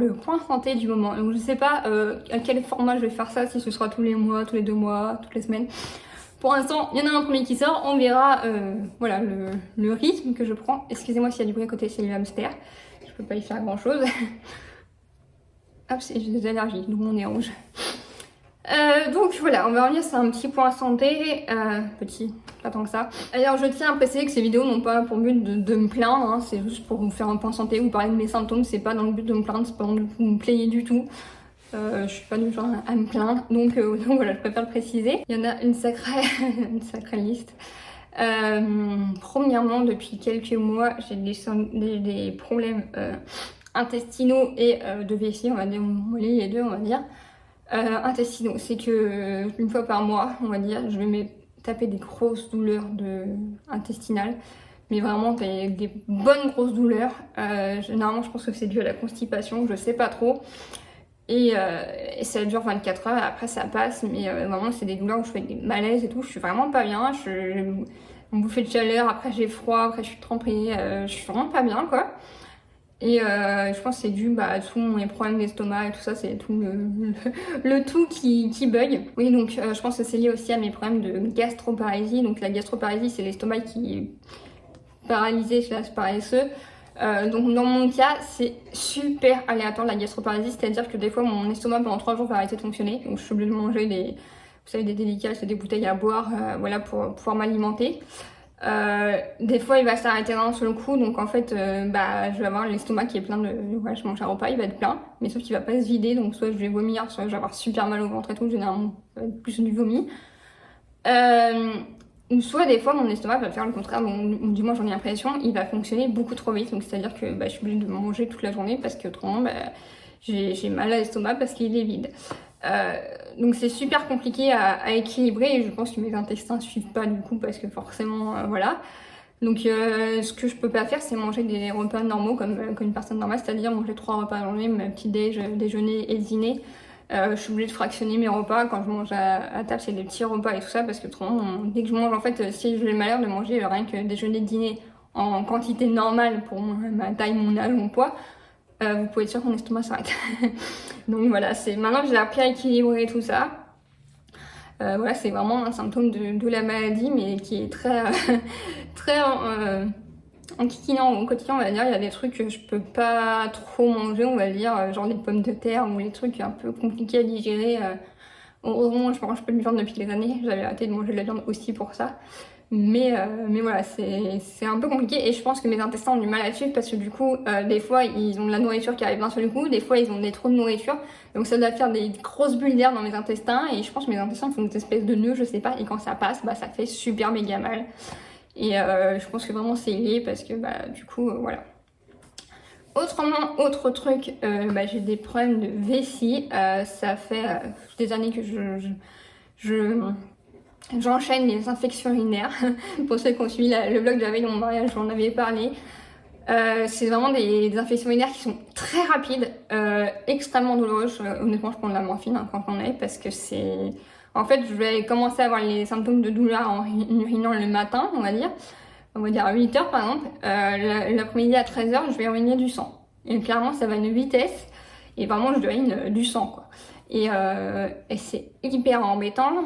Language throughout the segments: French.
le point santé du moment. Donc je sais pas à quel format je vais faire ça, si ce sera tous les mois, tous les 2 mois, toutes les semaines. Pour l'instant, il y en a un premier qui sort, on verra voilà, le rythme que je prends. Excusez-moi s'il y a du bruit à côté, c'est le hamster. Je peux pas y faire grand chose. Hop, j'ai des allergies, donc mon nez rouge. Donc voilà, on va revenir sur un petit point santé, petit, pas tant que ça. Alors je tiens à préciser que ces vidéos n'ont pas pour but de me plaindre, hein, c'est juste pour vous faire un point santé, vous parler de mes symptômes, c'est pas dans le but de me plaindre, c'est pas dans le but de me plaigner du tout. Je suis pas du genre à me plaindre, donc voilà, je préfère le préciser. Il y en a une sacrée, une sacrée liste. Premièrement, depuis quelques mois, j'ai des problèmes intestinaux et de vessie, on va dire, les deux, on va dire. Intestinaux, c'est que une fois par mois, on va dire, je vais me taper des grosses douleurs intestinales, mais vraiment des bonnes grosses douleurs. Généralement, je pense que c'est dû à la constipation, je sais pas trop. Et ça dure 24 heures, et après ça passe, mais vraiment c'est des douleurs où je fais des malaises et tout, je suis vraiment pas bien, j'ai une bouffée de chaleur, après j'ai froid, après je suis trempée, je suis vraiment pas bien quoi. Et je pense que c'est dû à tous mes problèmes d'estomac et tout ça, c'est tout le tout qui bug. Oui, donc je pense que c'est lié aussi à mes problèmes de gastroparalysie. Donc la gastroparalysie, c'est l'estomac qui est paralysé, c'est paresseux. Donc dans mon cas, c'est super aléatoire la gastroparalysie, c'est-à-dire que des fois mon estomac pendant 3 jours va arrêter de fonctionner. Donc je suis obligée de manger vous savez, des délicats, des bouteilles à boire, voilà, pour pouvoir m'alimenter. Des fois il va s'arrêter d'un seul coup, donc en fait je vais avoir l'estomac qui est plein de... Ouais, je mange un repas, il va être plein, mais sauf qu'il va pas se vider, donc soit je vais vomir, soit je vais avoir super mal au ventre et tout, généralement ça va être plus du vomi. Ou soit des fois mon estomac va faire le contraire, donc du moins j'en ai l'impression, il va fonctionner beaucoup trop vite, donc c'est à dire que je suis obligée de manger toute la journée parce qu'autrement j'ai mal à l'estomac parce qu'il est vide. Donc c'est super compliqué à équilibrer et je pense que mes intestins suivent pas du coup parce que forcément voilà. Donc ce que je peux pas faire c'est manger des repas normaux comme une personne normale, c'est-à-dire manger 3 repas à la journée, petit déj, déjeuner et dîner. Je suis obligée de fractionner mes repas quand je mange à table, c'est des petits repas et tout ça parce que autrement dès que je mange en fait si j'ai le malheur de manger rien que déjeuner, dîner en quantité normale pour ma taille, mon âge, mon poids, vous pouvez être sûr que mon estomac s'arrête. Donc voilà, c'est maintenant que j'ai appris à équilibrer tout ça. Voilà, c'est vraiment un symptôme de la maladie, mais qui est très, très enquiquinant au quotidien, on va dire. Il y a des trucs que je peux pas trop manger, on va dire, genre les pommes de terre ou les trucs un peu compliqués à digérer. Heureusement, je mange pas de viande depuis des années. J'avais arrêté de manger de la viande aussi pour ça. Mais voilà, c'est un peu compliqué et je pense que mes intestins ont du mal à suivre parce que du coup, des fois, ils ont de la nourriture qui arrive d'un seul coup, des fois, ils ont trop de nourriture. Donc ça doit faire des grosses bulles d'air dans mes intestins et je pense que mes intestins font une espèce de nœud, je sais pas, et quand ça passe, ça fait super méga mal. Et je pense que vraiment c'est lié parce que du coup, voilà. Autrement, autre truc, j'ai des problèmes de vessie. Ça fait des années que j'enchaîne les infections urinaires. Pour ceux qui ont suivi le vlog de la veille de mon mariage, j'en avais parlé. C'est vraiment des infections urinaires qui sont très rapides, extrêmement douloureuses. Honnêtement, je prends de la morphine quand on est parce que c'est... En fait, je vais commencer à avoir les symptômes de douleur en urinant le matin, on va dire à 8h par exemple. L'après-midi à 13h, je vais uriner du sang. Et clairement, ça va à une vitesse et vraiment, je urine du sang, quoi. Et c'est hyper embêtant.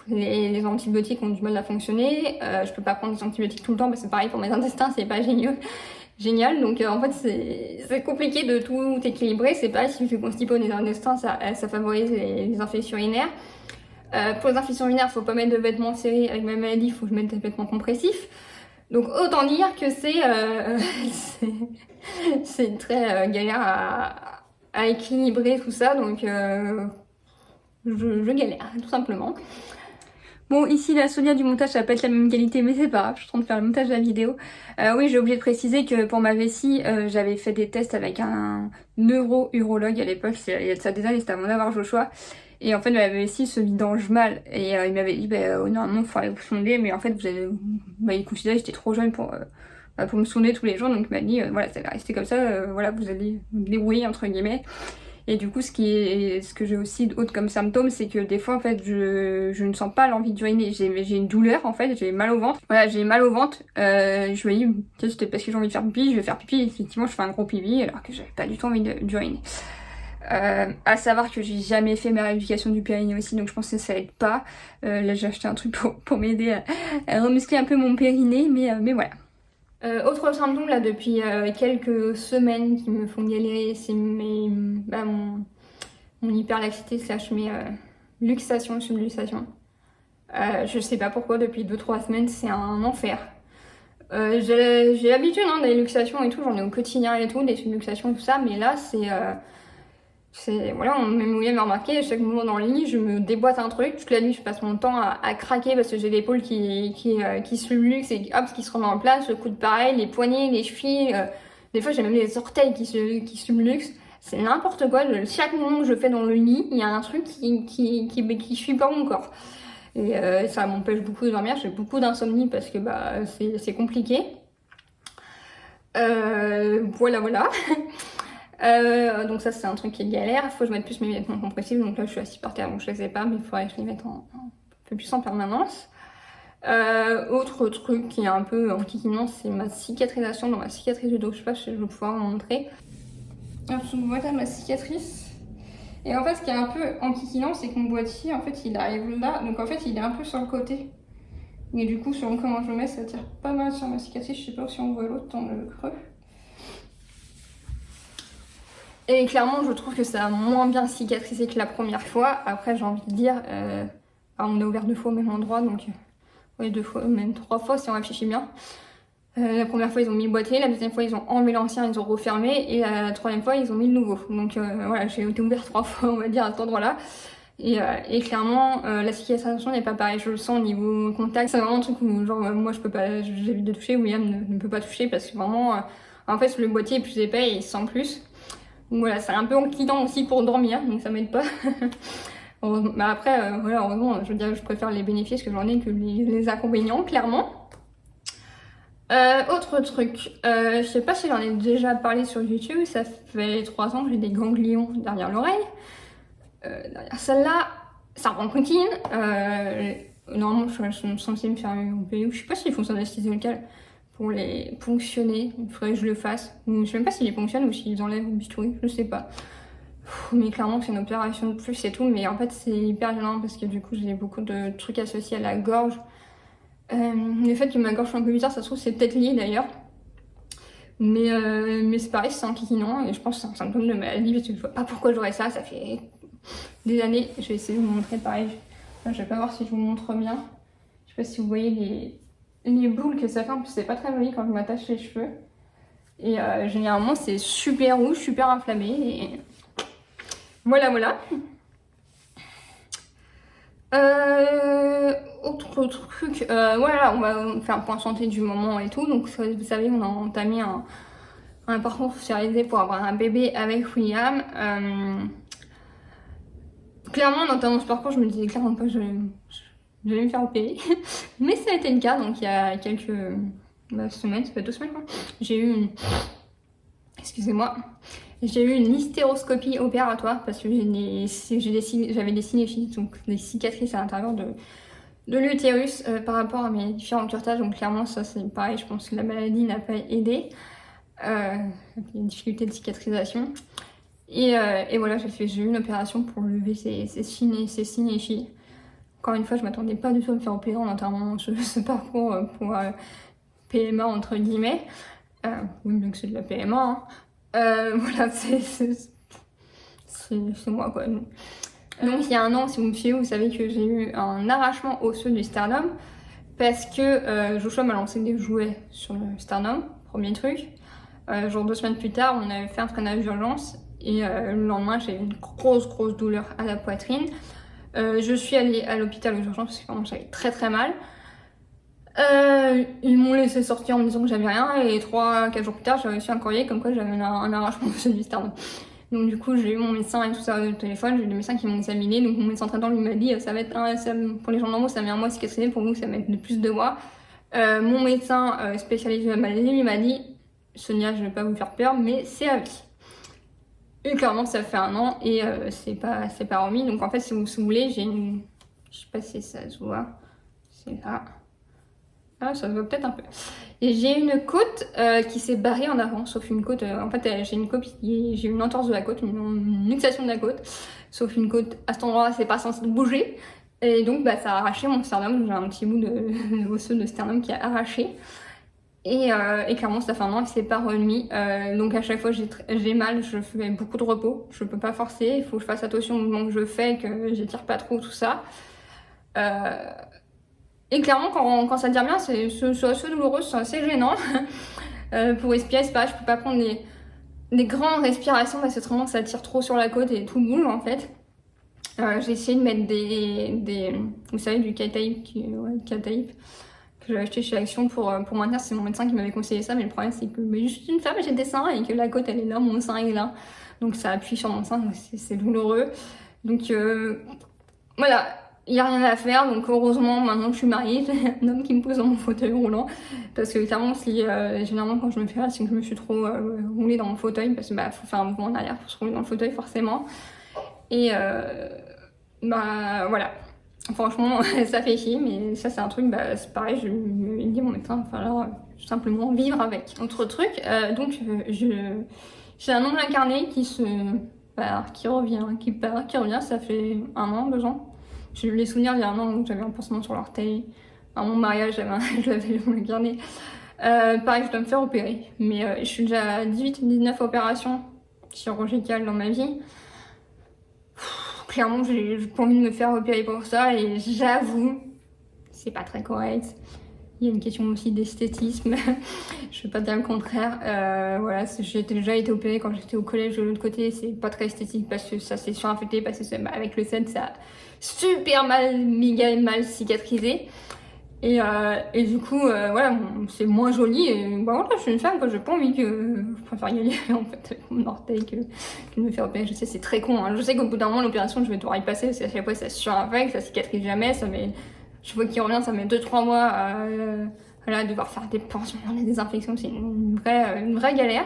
Les antibiotiques ont du mal à fonctionner. Je peux pas prendre des antibiotiques tout le temps parce que c'est pareil pour mes intestins, c'est pas génial. Donc en fait c'est compliqué de tout équilibrer. C'est pas si je suis constipée des intestins, ça favorise les infections urinaires. Pour les infections urinaires, faut pas mettre de vêtements serrés. Avec ma maladie, il faut que je mette des vêtements compressifs. Donc autant dire que c'est très galère à équilibrer tout ça. Donc je galère tout simplement. Bon, ici la Sonia du montage, ça va pas être la même qualité, mais c'est pas grave, je suis en train de faire le montage de la vidéo. Oui, j'ai oublié de préciser que pour ma vessie, j'avais fait des tests avec un neuro-urologue à l'époque, il y a de ça des années, c'était avant d'avoir Joshua. Et en fait, ma vessie se vidange mal. Et il m'avait dit, normalement, il faut aller vous sonder, mais en fait, il considérait que j'étais trop jeune pour me sonder tous les jours, donc il m'a dit, voilà, ça va rester comme ça, voilà, vous allez vous débrouiller, entre guillemets. Et du coup, ce que j'ai aussi d'autre comme symptôme, c'est que des fois, en fait, je ne sens pas l'envie d'uriner. J'ai une douleur, en fait, j'ai mal au ventre. Voilà, j'ai mal au ventre. Je me dis, peut-être c'était parce que j'ai envie de faire pipi, je vais faire pipi. Effectivement, je fais un gros pipi, alors que j'avais pas du tout envie d'uriner. À savoir que j'ai jamais fait ma rééducation du périnée aussi, donc je pense que ça aide pas. Là, j'ai acheté un truc pour m'aider à remuscler un peu mon périnée, mais voilà. Autre symptôme là depuis quelques semaines qui me font galérer, c'est mon hyperlaxité slash mes luxations, subluxations. Je sais pas pourquoi, depuis 2-3 semaines, c'est un enfer. J'ai l'habitude des luxations et tout, j'en ai au quotidien et tout, des subluxations et tout ça, mais là voilà, même William m'a remarqué, à chaque moment dans le lit, je me déboîte un truc. Toute la nuit, je passe mon temps à craquer parce que j'ai l'épaule qui subluxe et hop, qui se remet en place. Le coude pareil, les poignets, les chevilles. Des fois, j'ai même les orteils qui subluxent. C'est n'importe quoi. Chaque moment que je fais dans le lit, il y a un truc qui suit pas mon corps. Et ça m'empêche beaucoup de dormir. J'ai beaucoup d'insomnie parce que c'est compliqué. Voilà. Donc ça c'est un truc qui est galère, il faut que je mette plus mes vêtements compressifs, donc là je suis assise par terre donc je les ai pas, mais il faudrait que je les mette un peu plus en permanence. Autre truc qui est un peu enquiquinant, c'est ma cicatrisation dans ma cicatrice du dos, je sais pas si je vais pouvoir vous montrer. Alors, voilà ma cicatrice. Et en fait ce qui est un peu enquiquinant, c'est que mon boîtier en fait il arrive là, donc en fait il est un peu sur le côté. Et du coup selon comment je le mets ça tire pas mal sur ma cicatrice, je sais pas si on voit l'autre dans le creux. Et clairement, je trouve que ça a moins bien cicatrisé que la première fois. Après, j'ai envie de dire, on a ouvert 2 fois au même endroit, donc 2 fois, même 3 fois si on réfléchit bien. La première fois, ils ont mis le boîtier, la deuxième fois, ils ont enlevé l'ancien, ils ont refermé, et la troisième fois, ils ont mis le nouveau. Donc voilà, j'ai été ouvert 3 fois, on va dire, à cet endroit-là. Et clairement, la cicatrisation n'est pas pareille. Je le sens au niveau contact. C'est vraiment un truc où, genre, moi, je peux pas, j'évite de toucher, William ne peut pas toucher parce que vraiment, en fait, le boîtier est plus épais et il sent plus. Donc voilà, c'est un peu enquillant aussi pour dormir, donc ça m'aide pas. Après, voilà, heureusement, je veux dire, je préfère les bénéfices que j'en ai que les inconvénients, clairement. Autre truc, je sais pas si j'en ai déjà parlé sur YouTube, ça fait 3 ans que j'ai des ganglions derrière l'oreille. Derrière celle-là, ça rencontine. Normalement, je suis censée me faire une OPU, je sais pas s'ils font ça d'anesthésie locale pour les ponctionner, il faudrait que je le fasse. Je sais même pas s'ils les ponctionnent ou s'ils enlèvent le bistouri, je sais pas. Mais clairement c'est une opération de plus et tout, mais en fait c'est hyper gênant parce que du coup j'ai beaucoup de trucs associés à la gorge. Le fait que ma gorge soit un peu bizarre, ça se trouve c'est peut-être lié d'ailleurs. Mais c'est pareil, c'est enquiquinant et je pense que c'est un symptôme de maladie parce que je vois pas pourquoi j'aurais ça, ça fait des années. Je vais essayer de vous montrer pareil. Enfin, je vais pas voir si je vous montre bien. Je sais pas si vous voyez les boules que ça fait, en plus c'est pas très joli quand je m'attache les cheveux. Et généralement c'est super rouge, super inflammé. Et voilà. Autre truc, voilà, on va faire un point santé du moment et tout. Donc vous savez, on a entamé un parcours spécialisé pour avoir un bébé avec William. Clairement, en entamant ce parcours, je me disais clairement pas que je vais me faire opérer. Mais ça a été le cas, donc il y a quelques semaines, ça fait 2 semaines quoi. J'ai eu j'ai eu une hystéroscopie opératoire parce que j'avais des sinéphiles, donc des cicatrices à l'intérieur de l'utérus par rapport à mes différents curetages. Donc clairement ça c'est pareil, je pense que la maladie n'a pas aidé. Il y a une difficulté de cicatrisation. Et voilà, j'ai eu une opération pour lever ces sinéphiles. Encore une fois, je m'attendais pas du tout à me faire opérer en entamant ce parcours pour PMA entre guillemets. Oui, bien que c'est de la PMA. Hein. Voilà, c'est moi quoi. Donc il y a 1 an, si vous me suivez, vous savez que j'ai eu un arrachement osseux du sternum parce que Joshua m'a lancé des jouets sur le sternum, premier truc. Genre 2 semaines plus tard, on avait fait un freinage d'urgence et le lendemain, j'ai eu une grosse douleur à la poitrine. Je suis allée à l'hôpital aux urgences parce que vraiment j'avais très mal. Ils m'ont laissé sortir en me disant que j'avais rien et 3-4 jours plus tard j'ai reçu un courrier comme quoi j'avais un arrachement du sternum. Donc du coup j'ai eu mon médecin et tout ça au téléphone, j'ai eu des médecins qui m'ont examiné, donc mon médecin traitant lui m'a dit ça va être pour les gens normaux ça met 1 mois à cicatriser, pour vous ça va être de plus de 2 mois. Mon médecin spécialisé de la maladie lui m'a dit Sonia, je vais pas vous faire peur mais c'est à vie. Et clairement, ça fait 1 an et c'est pas remis. Donc en fait, si vous voulez, j'ai une... Je sais pas si ça se voit. C'est là. Ah, ça se voit peut-être un peu. Et j'ai une côte qui s'est barrée en avant, sauf une côte. En fait, j'ai une côte j'ai une entorse de la côte, une luxation de la côte. Sauf une côte à cet endroit, c'est pas censé bouger. Et donc, bah, ça a arraché mon sternum. J'ai un petit bout de osseux de sternum qui a arraché. Et clairement, ça fait 1 an que c'est pas remis. Donc à chaque fois, j'ai mal, je fais beaucoup de repos. Je peux pas forcer. Il faut que je fasse attention au mouvement que je fais, que j'étire pas trop, tout ça. Et clairement, quand ça tire bien, c'est assez douloureux, c'est assez gênant. Pour respirer, c'est pas, je peux pas prendre des grandes respirations parce que autrement ça tire trop sur la côte et tout bouge en fait. J'ai essayé de mettre vous savez, du K-tape, que j'avais acheté chez Action pour maintenir. C'est mon médecin qui m'avait conseillé ça, mais le problème c'est que je suis une femme, j'ai des seins et que la côte elle est là, mon sein est là. Donc ça appuie sur mon sein, donc c'est douloureux. Donc voilà. Il n'y a rien à faire, donc heureusement maintenant que je suis mariée, j'ai un homme qui me pose dans mon fauteuil roulant. Parce que clairement, généralement quand je me fais mal, c'est que je me suis trop roulée dans mon fauteuil, parce que bah faut faire un mouvement en arrière pour se rouler dans le fauteuil forcément. Et bah voilà. Franchement, ça fait chier, mais ça c'est un truc, bah c'est pareil, je lui ai dit à mon médecin, il va falloir simplement vivre avec. Autre truc, donc j'ai un ongle incarné qui revient, qui part, qui revient, ça fait 1 an, 2 ans. J'ai eu les souvenirs il y a 1 an où j'avais un pansement sur l'orteil. À mon mariage, je l'avais incarné. Pareil, je dois me faire opérer. Mais je suis déjà à 18-19 opérations chirurgicales dans ma vie. Clairement, j'ai pas envie de me faire opérer pour ça. Et j'avoue, c'est pas très correct. Il y a une question aussi d'esthétisme. Je vais pas dire le contraire. Voilà, j'ai déjà été opérée quand j'étais au collège de l'autre côté. C'est pas très esthétique parce que ça s'est surinfecté, parce que avec le sel, ça a super méga mal cicatrisé. Et du coup, voilà, c'est moins joli. Et bah voilà, je suis une femme, quoi. J'ai pas envie je préfère y aller en fait avec mon orteil que de me faire opérer. Je sais, c'est très con. Hein. Je sais qu'au bout d'un moment, l'opération, je vais devoir y passer parce qu'à chaque fois, ça surinfecte, ça cicatrise jamais. Je vois qu'il revient, ça met 2-3 mois à devoir faire des pansements, des désinfections, c'est une vraie galère.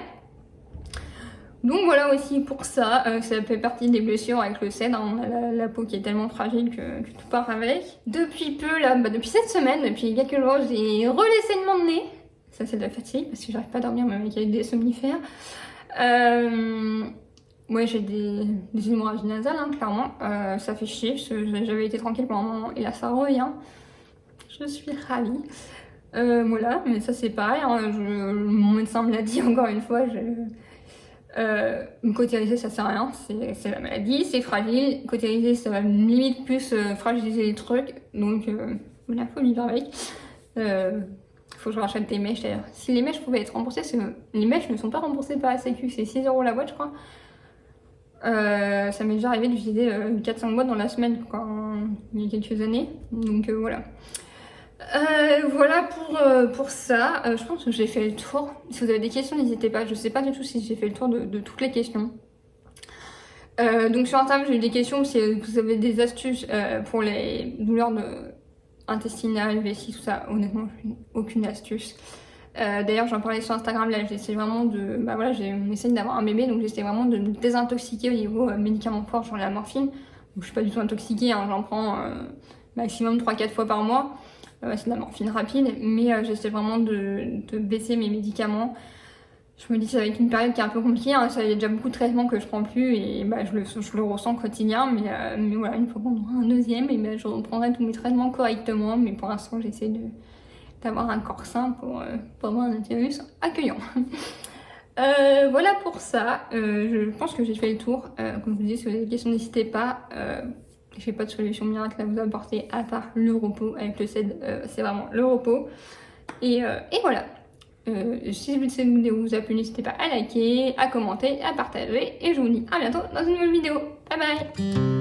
Donc voilà aussi pour ça, ça fait partie des blessures avec le sel, hein. On a la peau qui est tellement fragile que tout part avec. Depuis peu, là, depuis cette semaine, depuis quelques jours, j'ai re-saignement de nez. Ça c'est de la fatigue parce que j'arrive pas à dormir même avec des somnifères. Ouais, j'ai des hémorragies nasales, hein, clairement. Ça fait chier, parce que j'avais été tranquille pendant un moment et là ça revient. Je suis ravie. Voilà, mais ça c'est pareil, hein, mon médecin me l'a dit encore une fois. Cautériser ça sert à rien, c'est la maladie, c'est fragile. Cautériser ça va limite plus fragiliser les trucs, donc voilà, faut vivre avec. Faut que je rachète des mèches d'ailleurs. Si les mèches pouvaient être remboursées, parce que les mèches ne sont pas remboursées par la Sécu, c'est 6 € la boîte je crois. Ça m'est déjà arrivé d'utiliser 4-5 boîtes dans la semaine quoi, il y a quelques années, donc voilà. Voilà pour ça. Je pense que j'ai fait le tour. Si vous avez des questions, n'hésitez pas. Je sais pas du tout si j'ai fait le tour de toutes les questions. Donc sur Instagram, j'ai eu des questions si vous avez des astuces pour les douleurs intestinales, vessie, tout ça. Honnêtement, je n'ai aucune astuce. D'ailleurs, j'en parlais sur Instagram. Là, j'essaie vraiment de. Bah voilà, j'essaie d'avoir un bébé, donc j'essaie vraiment de me désintoxiquer au niveau médicaments forts, genre la morphine. Donc, je suis pas du tout intoxiquée, hein, j'en prends maximum 3-4 fois par mois. C'est de la morphine rapide, mais j'essaie vraiment de baisser mes médicaments. Je me dis que ça va être une période qui est un peu compliquée, hein. Ça, il y a déjà beaucoup de traitements que je prends plus et bah, je le ressens au quotidien, mais voilà, une fois qu'on aura un deuxième, et bah, je reprendrai tous mes traitements correctement, mais pour l'instant j'essaie d'avoir un corps sain pour avoir un utérus accueillant. Voilà pour ça, je pense que j'ai fait le tour. Comme je vous dis, si vous avez des questions, n'hésitez pas. Je n'ai pas de solution miracle à vous apporter à part le repos. Avec le CED, c'est vraiment le repos. Et voilà. Si cette vidéo vous a plu, n'hésitez pas à liker, à commenter, à partager. Et je vous dis à bientôt dans une nouvelle vidéo. Bye bye!